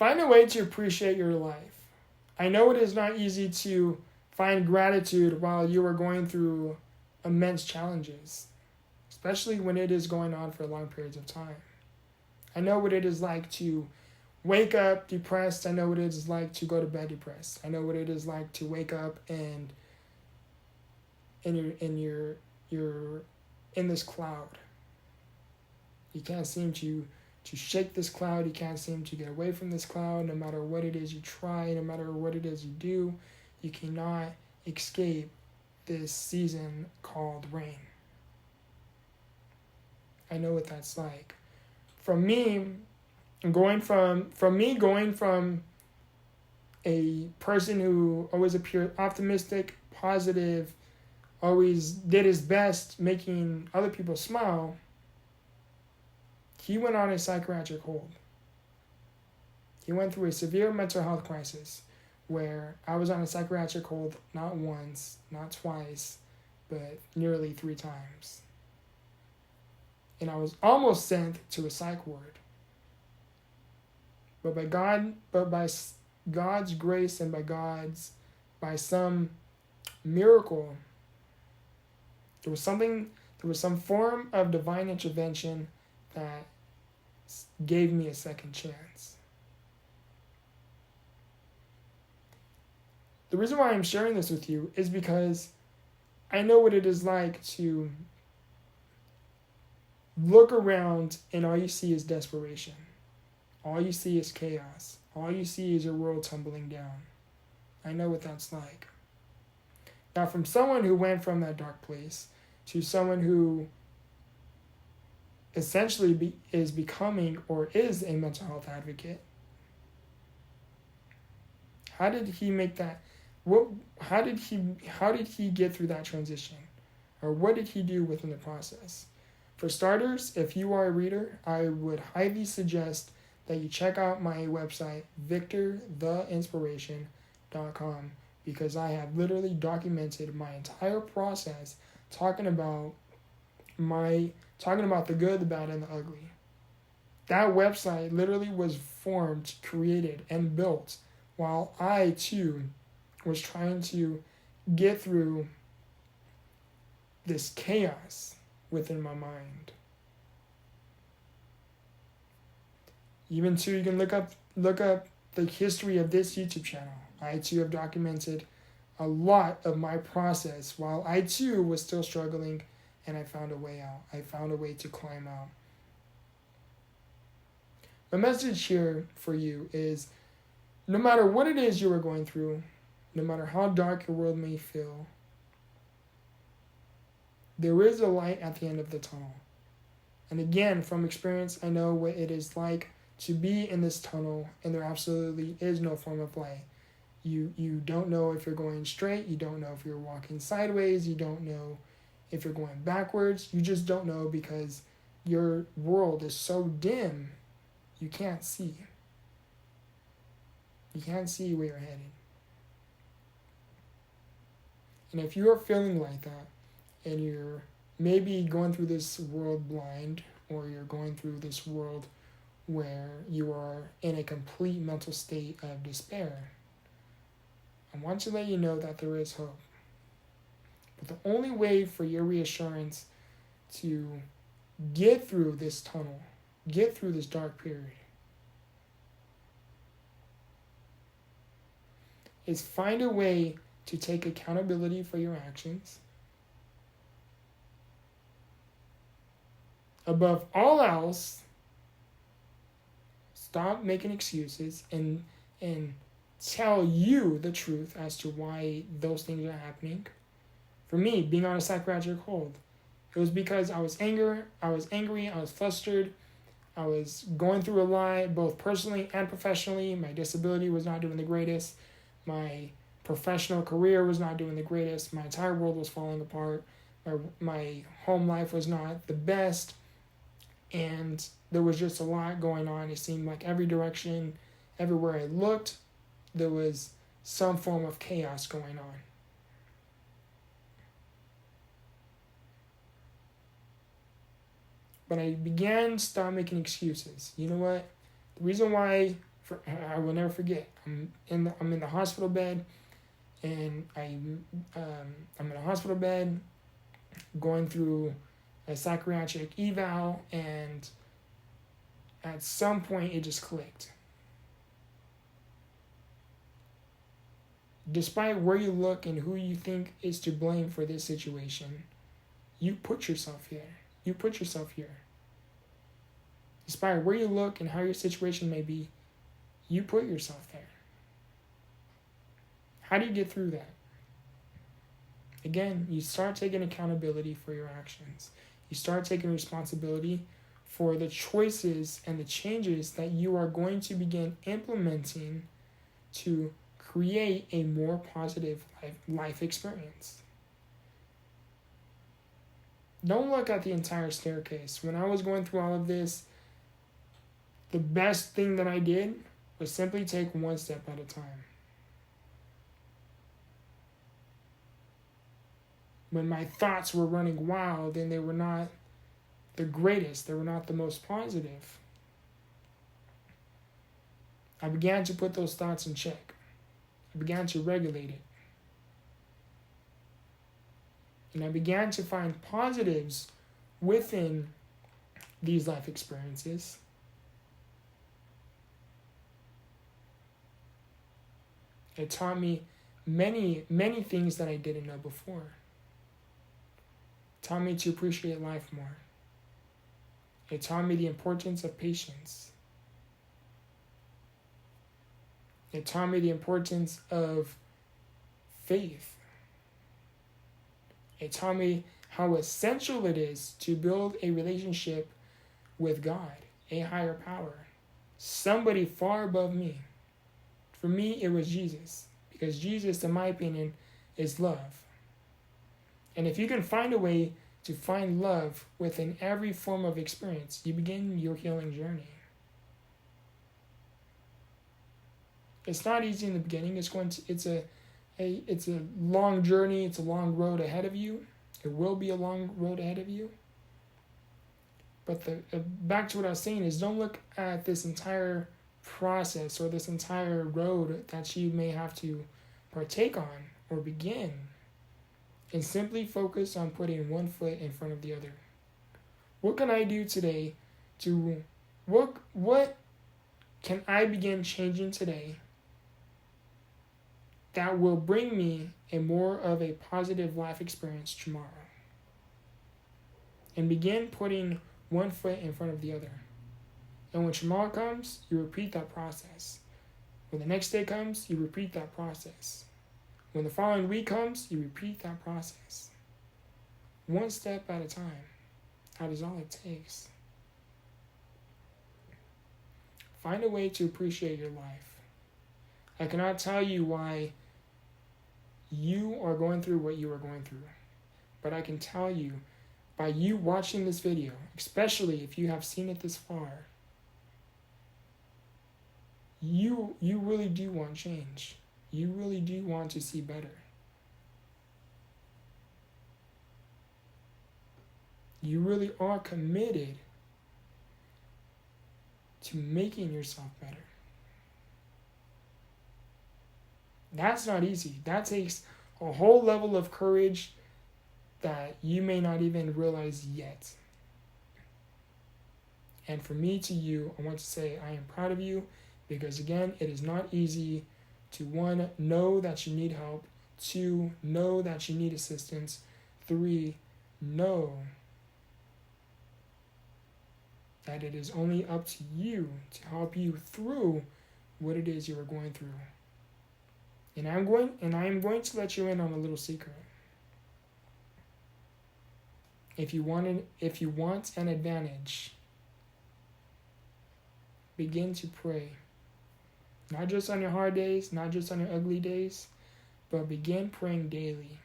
Find a way to appreciate your life. I know it is not easy to find gratitude while you are going through immense challenges, especially when it is going on for long periods of time. I know what it is like to wake up depressed. I know what it is like to go to bed depressed. I know what it is like to wake up and you're in this cloud. You can't seem to shake this cloud. You can't seem to get away from this cloud. No matter what it is you try, no matter what it is you do, you cannot escape this season called rain. I know what that's like. From me, going from a person who always appeared optimistic, positive, always did his best making other people smile, he went on a psychiatric hold. He went through a severe mental health crisis where I was on a psychiatric hold not once, not twice, but nearly 3 times. And I was almost sent to a psych ward. But by God's grace and by some miracle, there was some form of divine intervention that gave me a second chance. The reason why I'm sharing this with you is because I know what it is like to look around and all you see is desperation. All you see is chaos. All you see is your world tumbling down. I know what that's like. Now, from someone who went from that dark place to someone who essentially is becoming or is a mental health advocate, how did he make that? How did he get through that transition? Or what did he do within the process? For starters, if you are a reader, I would highly suggest that you check out my website, Victortheinspiration.com, because I have literally documented my entire process talking about the good, the bad, and the ugly. That website literally was formed, created, and built while I, too, was trying to get through this chaos within my mind. Even too, you can look up the history of this YouTube channel. I too have documented a lot of my process while I too was still struggling, and I found a way out. I found a way to climb out. My message here for you is, no matter what it is you are going through, no matter how dark your world may feel, there is a light at the end of the tunnel. And again, from experience, I know what it is like to be in this tunnel, and there absolutely is no form of light. You don't know if you're going straight, you don't know if you're walking sideways, you don't know if you're going backwards, you just don't know because your world is so dim, you can't see. You can't see where you're headed. And if you are feeling like that, and you're maybe going through this world blind, or you're going through this world where you are in a complete mental state of despair, I want to let you know that there is hope. But the only way for your reassurance to get through this tunnel, get through this dark period, is find a way to take accountability for your actions. Above all else, stop making excuses and tell you the truth as to why those things are happening. For me, being on a psychiatric hold, it was because I was angry, I was flustered, I was going through a lot, both personally and professionally. My disability was not doing the greatest. My professional career was not doing the greatest. My entire world was falling apart. My home life was not the best. And there was just a lot going on. It seemed like every direction, everywhere I looked, there was some form of chaos going on. But I began to stop making excuses. You know what? The reason why I will never forget. I'm in the hospital bed, and I'm in a hospital bed, going through a psychiatric eval, and at some point it just clicked. Despite where you look and who you think is to blame for this situation, you put yourself here. You put yourself here. Despite where you look and how your situation may be, you put yourself there. How do you get through that? Again, you start taking accountability for your actions. You start taking responsibility for the choices and the changes that you are going to begin implementing to create a more positive life experience. Don't look at the entire staircase. When I was going through all of this, the best thing that I did was simply take one step at a time. When my thoughts were running wild and they were not the greatest, they were not the most positive, I began to put those thoughts in check. I began to regulate it. And I began to find positives within these life experiences. It taught me many, many things that I didn't know before. It taught me to appreciate life more. It taught me the importance of patience. It taught me the importance of faith. It taught me how essential it is to build a relationship with God, a higher power, somebody far above me. For me, it was Jesus, because Jesus, in my opinion, is love. And if you can find a way to find love within every form of experience, you begin your healing journey. It's not easy in the beginning. It's a long journey. It's a long road ahead of you. It will be a long road ahead of you. But back to what I was saying is, don't look at this entire process or this entire road that you may have to partake on or begin, and simply focus on putting one foot in front of the other. What can I do today to what can I begin changing today that will bring me a more of a positive life experience tomorrow? And begin putting one foot in front of the other. And when tomorrow comes, you repeat that process. When the next day comes, you repeat that process. When the following week comes, you repeat that process. One step at a time. That is all it takes. Find a way to appreciate your life. I cannot tell you why you are going through what you are going through, but I can tell you, by you watching this video, especially if you have seen it this far, you really do want change. You really do want to see better. You really are committed to making yourself better. That's not easy. That takes a whole level of courage that you may not even realize yet. And for me to you, I want to say I am proud of you, because again, it is not easy to, 1, know that you need help, 2, know that you need assistance, 3, know that it is only up to you to help you through what it is you are going through. And I am going to let you in on a little secret. If you want an advantage, begin to pray. Not just on your hard days, not just on your ugly days, but begin praying daily.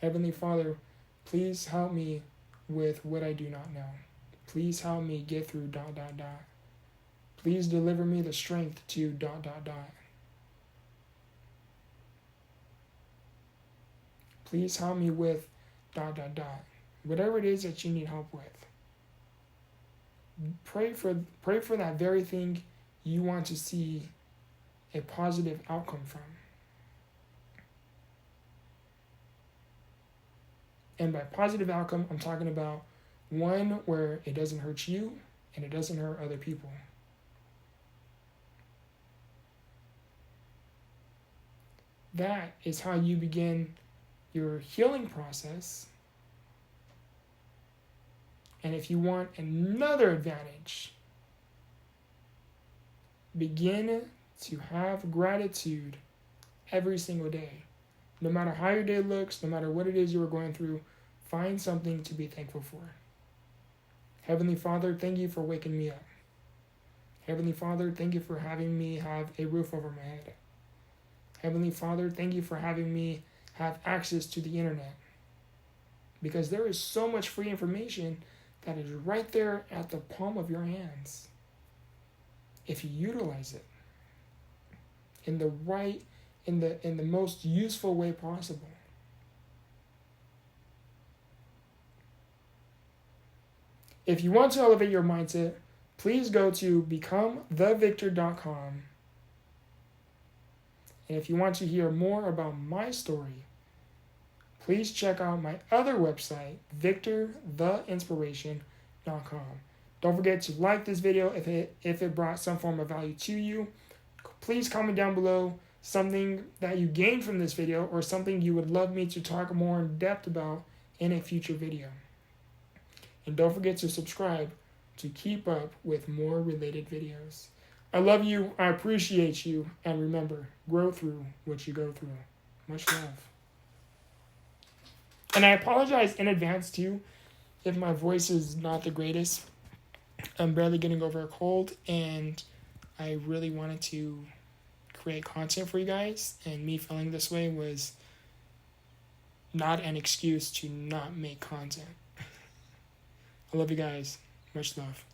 Heavenly Father, please help me with what I do not know. Please help me get through ... Please deliver me the strength to ... Please help me with ... Whatever it is that you need help with. pray for that very thing you want to see a positive outcome from. And by positive outcome, I'm talking about one where it doesn't hurt you and it doesn't hurt other people. That is how you begin your healing process. And if you want another advantage, begin to have gratitude every single day. No matter how your day looks, no matter what it is you are going through, find something to be thankful for. Heavenly Father, thank you for waking me up. Heavenly Father, thank you for having me have a roof over my head. Heavenly Father, thank you for having me have access to the internet. Because there is so much free information that is right there at the palm of your hands. If you utilize it in the most useful way possible. If you want to elevate your mindset, please go to becomethevictor.com. And if you want to hear more about my story, please check out my other website, Victortheinspiration.com. Don't forget to like this video if it brought some form of value to you. Please comment down below something that you gained from this video or something you would love me to talk more in depth about in a future video. And don't forget to subscribe to keep up with more related videos. I love you, I appreciate you, and remember, grow through what you go through. Much love. And I apologize in advance too if my voice is not the greatest. I'm barely getting over a cold, and I really wanted to create content for you guys, and me feeling this way was not an excuse to not make content. I love you guys. Much love.